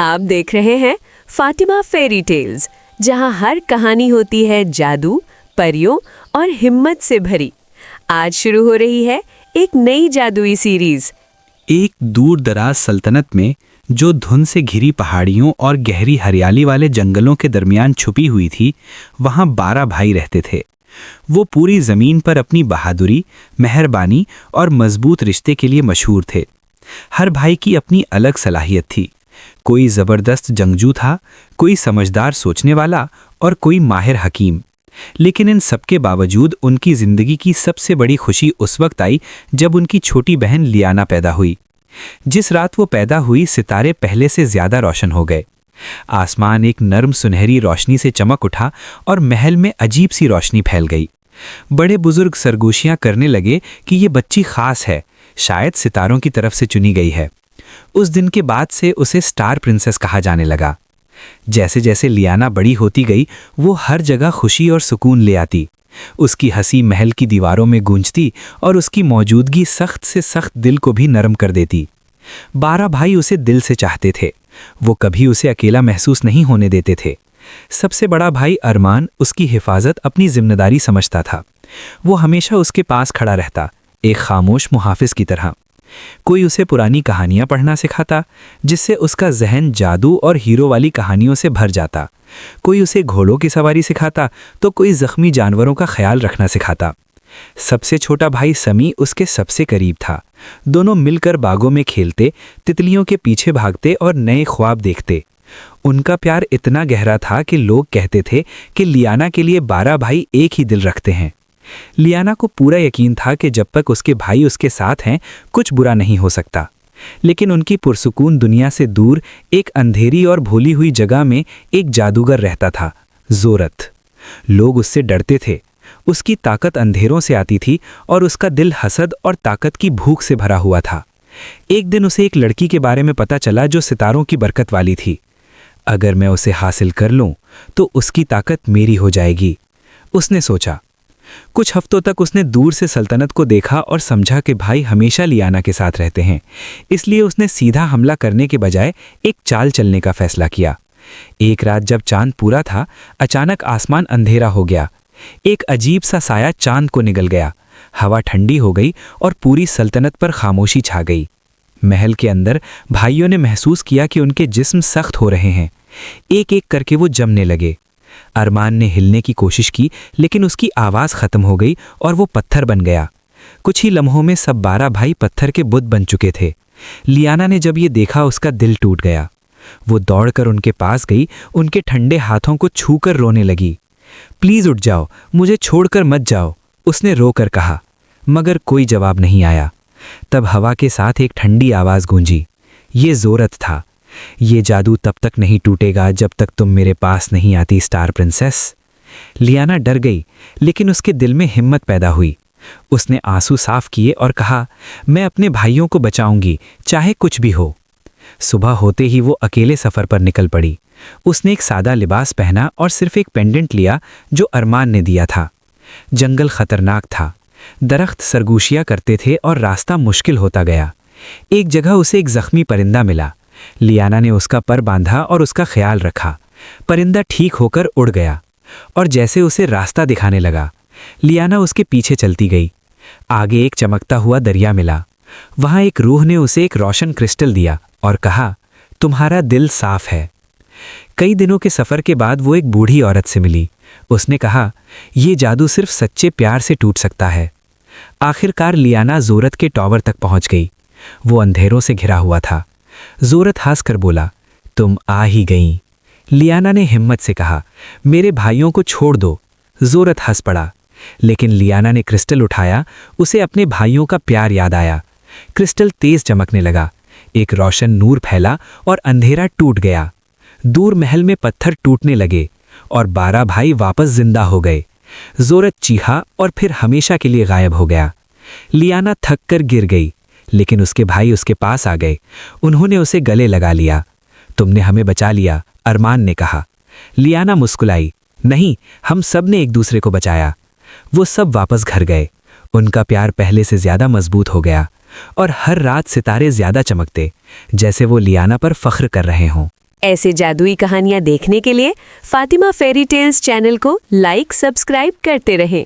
आप देख रहे हैं फातिमा फेरी टेल्स, जहां हर कहानी होती है जादू, परियों और हिम्मत से भरी। आज शुरू हो रही है एक नई जादुई सीरीज। एक दूर दराज सल्तनत में, जो धुंध से घिरी पहाड़ियों और गहरी हरियाली वाले जंगलों के दरमियान छुपी हुई थी, वहां 12 भाई रहते थे। वो पूरी जमीन पर अपनी बहादुरी, मेहरबानी और मजबूत रिश्ते के लिए मशहूर थे। हर भाई की अपनी अलग सलाहियत थी। कोई जबरदस्त जंगजू था, कोई समझदार सोचने वाला और कोई माहिर हकीम। लेकिन इन सबके बावजूद उनकी जिंदगी की सबसे बड़ी खुशी उस वक्त आई जब उनकी छोटी बहन लियाना पैदा हुई। जिस रात वो पैदा हुई, सितारे पहले से ज्यादा रोशन हो गए। आसमान एक नर्म सुनहरी रोशनी से चमक उठा और महल में अजीब सी रोशनी फैल गई। बड़े बुजुर्ग सरगोशियां करने लगे कि ये बच्ची खास है, शायद सितारों की तरफ से चुनी गई है। उस दिन के बाद से उसे स्टार प्रिंसेस कहा जाने लगा। जैसे जैसे लियाना बड़ी होती गई, वो हर जगह खुशी और सुकून ले आती। उसकी हंसी महल की दीवारों में गूंजती और उसकी मौजूदगी सख्त से सख्त दिल को भी नरम कर देती। 12 भाई उसे दिल से चाहते थे। वो कभी उसे अकेला महसूस नहीं होने देते थे। सबसे बड़ा भाई अरमान उसकी हिफाजत अपनी जिम्मेदारी समझता था। वो हमेशा उसके पास खड़ा रहता, एक खामोश मुहाफिज की तरह। कोई उसे पुरानी कहानियां पढ़ना सिखाता, जिससे उसका जहन जादू और हीरो वाली कहानियों से भर जाता। कोई उसे घोड़ों की सवारी सिखाता, तो कोई जख्मी जानवरों का ख्याल रखना सिखाता। सबसे छोटा भाई समी उसके सबसे करीब था। दोनों मिलकर बागों में खेलते, तितलियों के पीछे भागते और नए ख्वाब देखते। उनका प्यार इतना गहरा था कि लोग कहते थे कि लियाना के लिए 12 भाई एक ही दिल रखते हैं। लियाना को पूरा यकीन था कि जब तक उसके भाई उसके साथ हैं, कुछ बुरा नहीं हो सकता। लेकिन उनकी पुरसुकून दुनिया से दूर एक अंधेरी और भूली हुई जगह में एक जादूगर रहता था, जोरत। लोग उससे डरते थे। उसकी ताकत अंधेरों से आती थी और उसका दिल हसद और ताकत की भूख से भरा हुआ था। एक दिन उसे एक लड़की के बारे में पता चला जो सितारों की बरकत वाली थी। अगर मैं उसे हासिल कर लूं, तो उसकी ताकत मेरी हो जाएगी, उसने सोचा। कुछ हफ्तों तक उसने दूर से सल्तनत को देखा और समझा कि भाई हमेशा लियाना के साथ रहते हैं। इसलिए उसने सीधा हमला करने के बजाय एक चाल चलने का फैसला किया। एक रात जब चांद पूरा था, अचानक आसमान अंधेरा हो गया। एक अजीब सा साया चांद को निगल गया। हवा ठंडी हो गई और पूरी सल्तनत पर खामोशी छा गई। महल के अंदर भाइयों ने महसूस किया कि उनके जिस्म सख्त हो रहे हैं। एक एक करके वो जमने लगे। अरमान ने हिलने की कोशिश की, लेकिन उसकी आवाज़ ख़त्म हो गई और वो पत्थर बन गया। कुछ ही लम्हों में सब 12 भाई पत्थर के बुत बन चुके थे। लियाना ने जब ये देखा, उसका दिल टूट गया। वो दौड़कर उनके पास गई, उनके ठंडे हाथों को छूकर रोने लगी। प्लीज़ उठ जाओ, मुझे छोड़कर मत जाओ, उसने रोकर कहा। मगर कोई जवाब नहीं आया। तब हवा के साथ एक ठंडी आवाज़ गूंजी। ये जोरत था। ये जादू तब तक नहीं टूटेगा जब तक तुम मेरे पास नहीं आती, स्टार प्रिंसेस। लियाना डर गई, लेकिन उसके दिल में हिम्मत पैदा हुई। उसने आंसू साफ किए और कहा, मैं अपने भाइयों को बचाऊंगी, चाहे कुछ भी हो। सुबह होते ही वो अकेले सफ़र पर निकल पड़ी। उसने एक सादा लिबास पहना और सिर्फ एक पेंडेंट लिया जो अरमान ने दिया था। जंगल खतरनाक था। दरख्त सरगोशियां करते थे और रास्ता मुश्किल होता गया। एक जगह उसे एक जख्मी परिंदा मिला। लियाना ने उसका पर बांधा और उसका ख्याल रखा। परिंदा ठीक होकर उड़ गया और जैसे उसे रास्ता दिखाने लगा, लियाना उसके पीछे चलती गई। आगे एक चमकता हुआ दरिया मिला। वहां एक रूह ने उसे एक रोशन क्रिस्टल दिया और कहा, तुम्हारा दिल साफ है। कई दिनों के सफ़र के बाद वो एक बूढ़ी औरत से मिली। उसने कहा, ये जादू सिर्फ सच्चे प्यार से टूट सकता है। आखिरकार लियाना जोरत के टॉवर तक पहुंच गई। वो अंधेरों से घिरा हुआ था। जोरत हंसकर बोला, तुम आ ही गईं। लियाना ने हिम्मत से कहा, मेरे भाइयों को छोड़ दो। जोरत हंस पड़ा, लेकिन लियाना ने क्रिस्टल उठाया। उसे अपने भाइयों का प्यार याद आया। क्रिस्टल तेज चमकने लगा। एक रोशन नूर फैला और अंधेरा टूट गया। दूर महल में पत्थर टूटने लगे और 12 भाई वापस जिंदा हो गए। जोरत चीखा और फिर हमेशा के लिए गायब हो गया। लियाना थक कर गिर गई, लेकिन उसके भाई उसके पास आ गए। उन्होंने उसे गले लगा लिया। तुमने हमें बचा लिया, अरमान ने कहा। लियाना मुस्कुराई, नहीं, हम सब ने एक दूसरे को बचाया। वो सब वापस घर गए। उनका प्यार पहले से ज्यादा मजबूत हो गया और हर रात सितारे ज्यादा चमकते, जैसे वो लियाना पर फख्र कर रहे हों। ऐसे जादुई कहानियाँ देखने के लिए फातिमा फेरी टेल्स चैनल को लाइक सब्सक्राइब करते रहें।